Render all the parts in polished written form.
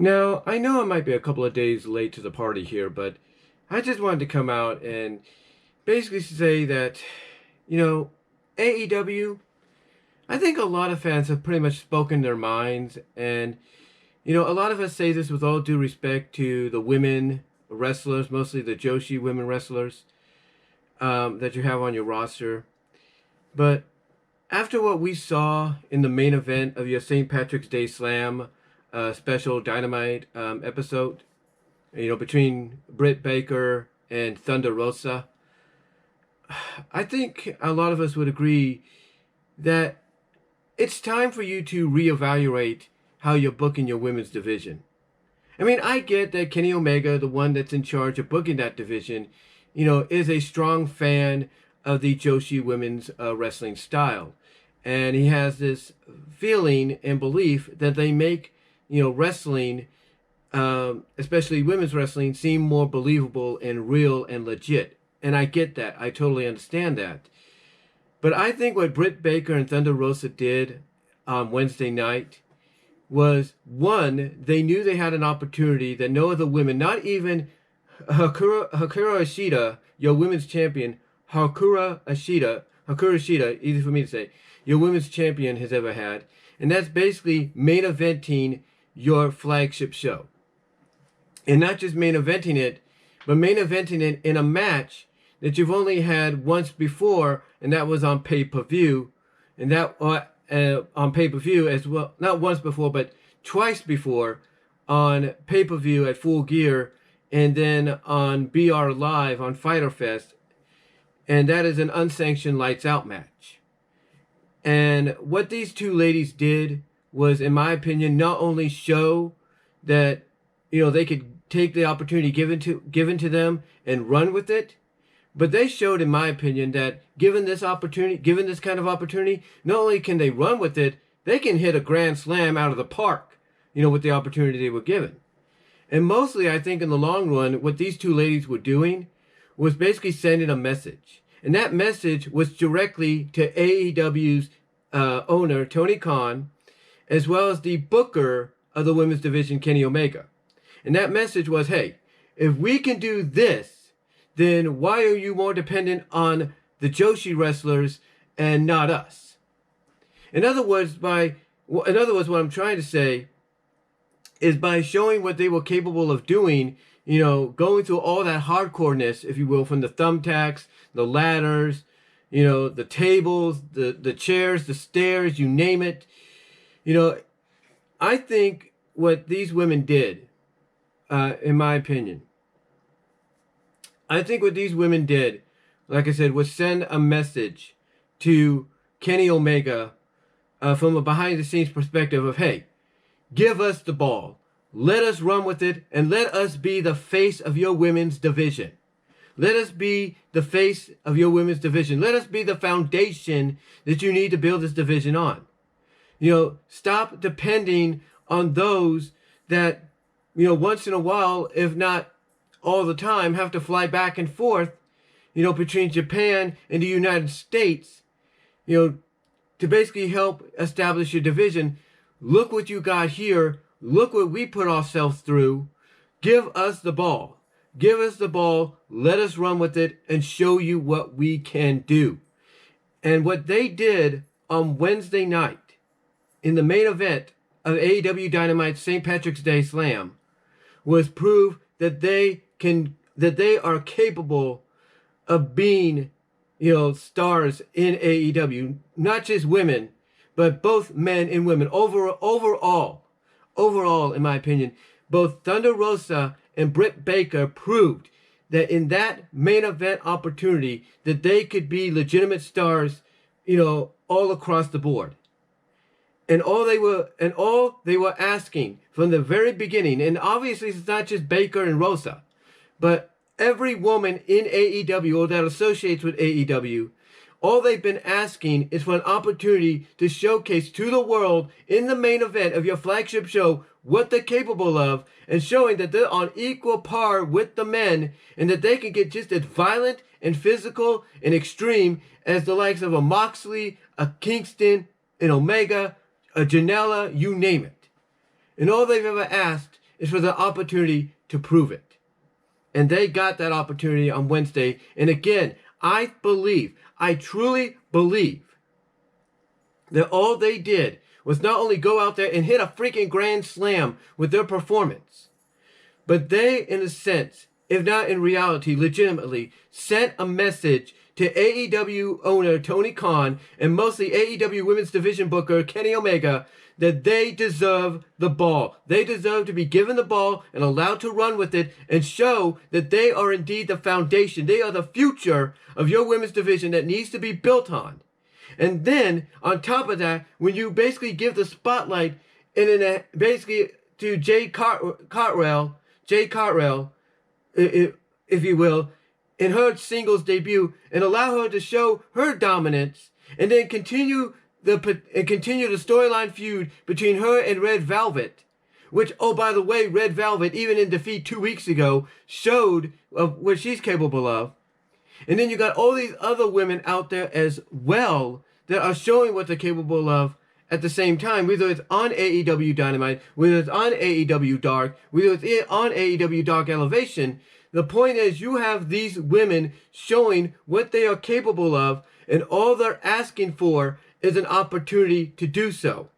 Now, I know I might be a couple of days late to the party here, but I just wanted to come out and basically say that, you know, AEW, I think a lot of fans have pretty much spoken their minds. And, a lot of us say this with all due respect to the women wrestlers, mostly the joshi women wrestlers that you have on your roster. But after what we saw in the main event of your St. Patrick's Day Slam special Dynamite episode, between Britt Baker and Thunder Rosa, I think a lot of us would agree that it's time for you to reevaluate how you're booking your women's division. I mean, I get that Kenny Omega, the one that's in charge of booking that division, is a strong fan of the Joshi women's wrestling style. And he has this feeling and belief that they make, wrestling, especially women's wrestling, seem more believable and real and legit. And I get that. I totally understand that. But I think what Britt Baker and Thunder Rosa did on Wednesday night was, one, they knew they had an opportunity that no other women, not even Hakura Ashida, your women's champion, Hakura Ashida, easy for me to say, your women's champion has ever had. And that's basically main eventing your flagship show. And not just main eventing it, but main eventing it in a match that you've only had once before, and that was on pay-per-view. And that on pay-per-view as well, not once before, but twice before on pay-per-view at Full Gear, and then on BR Live on Fyter Fest. And that is an unsanctioned lights out match. And what these two ladies did was, in my opinion, not only show that, they could take the opportunity given to them and run with it, but they showed, in my opinion, that given this kind of opportunity, not only can they run with it, they can hit a grand slam out of the park, with the opportunity they were given. And mostly, I think in the long run, what these two ladies were doing was basically sending a message. And that message was directly to AEW's owner, Tony Khan, as well as the booker of the women's division, Kenny Omega. And that message was, hey, if we can do this, then why are you more dependent on the Joshi wrestlers and not us? In other words, what I'm trying to say is, by showing what they were capable of doing, going through all that hardcoreness, if you will, from the thumbtacks, the ladders, the tables, the chairs, the stairs, you name it. I think what these women did, in my opinion, like I said, was send a message to Kenny Omega from a behind-the-scenes perspective of, hey, give us the ball. Let us run with it, and let us be the face of your women's division. Let us be the face of your women's division. Let us be the foundation that you need to build this division on. Stop depending on those that, once in a while, if not all the time, have to fly back and forth, between Japan and the United States, to basically help establish your division. Look what you got here. Look what we put ourselves through. Give us the ball. Give us the ball. Let us run with it and show you what we can do. And what they did on Wednesday night in the main event of AEW Dynamite St. Patrick's Day Slam was prove that they are capable of being, stars in AEW, not just women, but both men and women. Overall, in my opinion, both Thunder Rosa and Britt Baker proved that in that main event opportunity that they could be legitimate stars, all across the board. And all they were asking from the very beginning, and obviously it's not just Baker and Rosa, but every woman in AEW or that associates with AEW, all they've been asking is for an opportunity to showcase to the world in the main event of your flagship show what they're capable of, and showing that they're on equal par with the men, and that they can get just as violent and physical and extreme as the likes of a Moxley, a Kingston, an Omega, a Janela, you name it. And all they've ever asked is for the opportunity to prove it. And they got that opportunity on Wednesday. And again, I truly believe that all they did was not only go out there and hit a freaking grand slam with their performance, but they, in a sense, if not in reality, legitimately, sent a message to AEW owner Tony Khan and mostly AEW Women's Division booker Kenny Omega that they deserve the ball. They deserve to be given the ball and allowed to run with it and show that they are indeed the foundation. They are the future of your women's division that needs to be built on. And then, on top of that, when you basically give the spotlight basically to Jade Cartwell, if you will, in her singles debut, and allow her to show her dominance, and then continue the storyline feud between her and Red Velvet, which, oh, by the way, Red Velvet, even in defeat 2 weeks ago, showed of what she's capable of. And then you got all these other women out there as well that are showing what they're capable of at the same time, whether it's on AEW Dynamite, whether it's on AEW Dark, whether it's on AEW Dark Elevation. The point is you have these women showing what they are capable of, and all they're asking for is an opportunity to do so.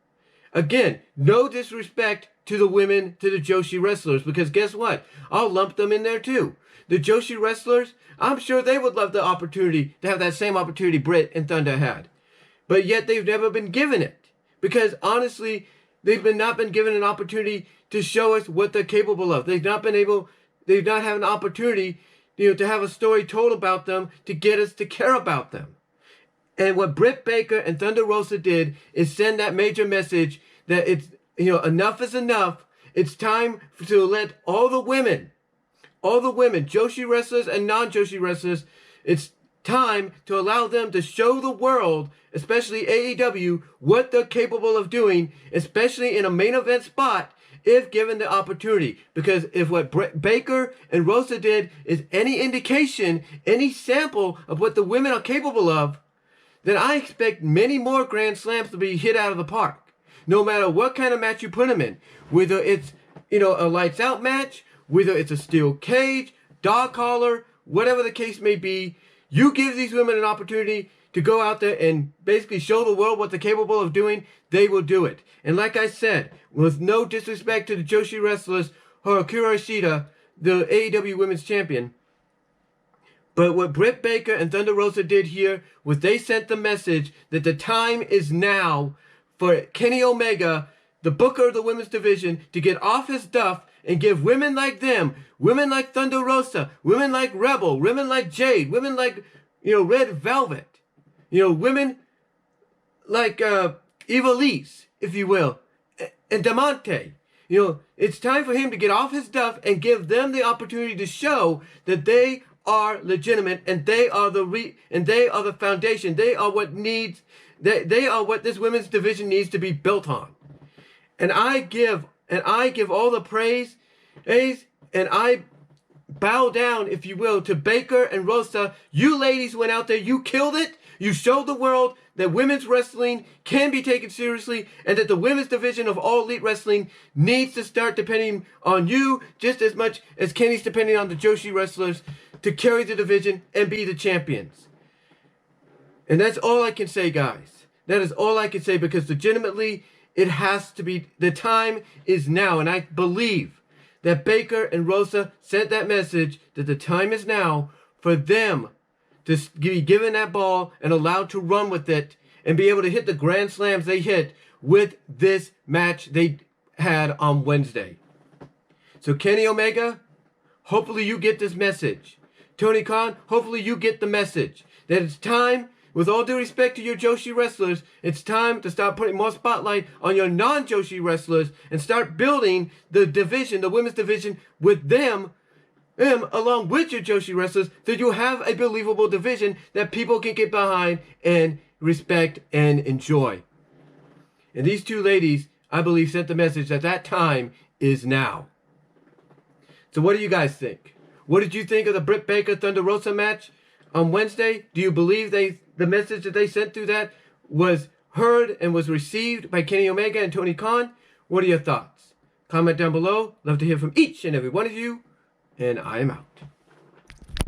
Again, no disrespect to the women, to the joshi wrestlers, because guess what? I'll lump them in there too. The joshi wrestlers, I'm sure they would love the opportunity to have that same opportunity Britt and Thunder had. But yet they've never been given it. Because honestly, they've not been given an opportunity to show us what they're capable of. They've not had an opportunity, to have a story told about them to get us to care about them. And what Britt Baker and Thunder Rosa did is send that major message that it's, enough is enough. It's time to let all the women, joshi wrestlers and non-joshi wrestlers, it's time to allow them to show the world, especially AEW, what they're capable of doing, especially in a main event spot, if given the opportunity. Because if what Baker and Rosa did is any indication, any sample of what the women are capable of, then I expect many more Grand Slams to be hit out of the park. No matter what kind of match you put them in. Whether it's, a lights out match, whether it's a steel cage, dog collar, whatever the case may be, you give these women an opportunity to go out there and basically show the world what they're capable of doing, they will do it. And like I said, with no disrespect to the joshi wrestlers, Hikaru Shida, the AEW Women's Champion, but what Britt Baker and Thunder Rosa did here was they sent the message that the time is now for Kenny Omega, the booker of the women's division, to get off his duff and give women like them, women like Thunder Rosa, women like Rebel, women like Jade, women like, Red Velvet, women like Ivelisse, if you will, and Diamante. It's time for him to get off his duff and give them the opportunity to show that they are legitimate and they are the foundation. They are what this women's division needs to be built on. And I give all the praise, and I bow down, if you will, to Baker and Rosa. You ladies went out there, you killed it. You showed the world that women's wrestling can be taken seriously and that the women's division of All Elite Wrestling needs to start depending on you just as much as Kenny's depending on the joshi wrestlers to carry the division and be the champions. And that's all I can say, guys. That is all I can say, because legitimately, it has to be, the time is now. And I believe that Baker and Rosa sent that message that the time is now for them to be given that ball and allowed to run with it and be able to hit the grand slams they hit with this match they had on Wednesday. So Kenny Omega, hopefully you get this message. Tony Khan, hopefully you get the message that it's time, with all due respect to your joshi wrestlers, it's time to start putting more spotlight on your non-joshi wrestlers and start building the division, the women's division, with them along with your joshi wrestlers, so you have a believable division that people can get behind and respect and enjoy. And these two ladies, I believe, sent the message that that time is now. So what do you guys think? What did you think of the Britt Baker Thunder Rosa match on Wednesday? Do you believe the message that they sent through that was heard and was received by Kenny Omega and Tony Khan? What are your thoughts? Comment down below. Love to hear from each and every one of you. And I am out.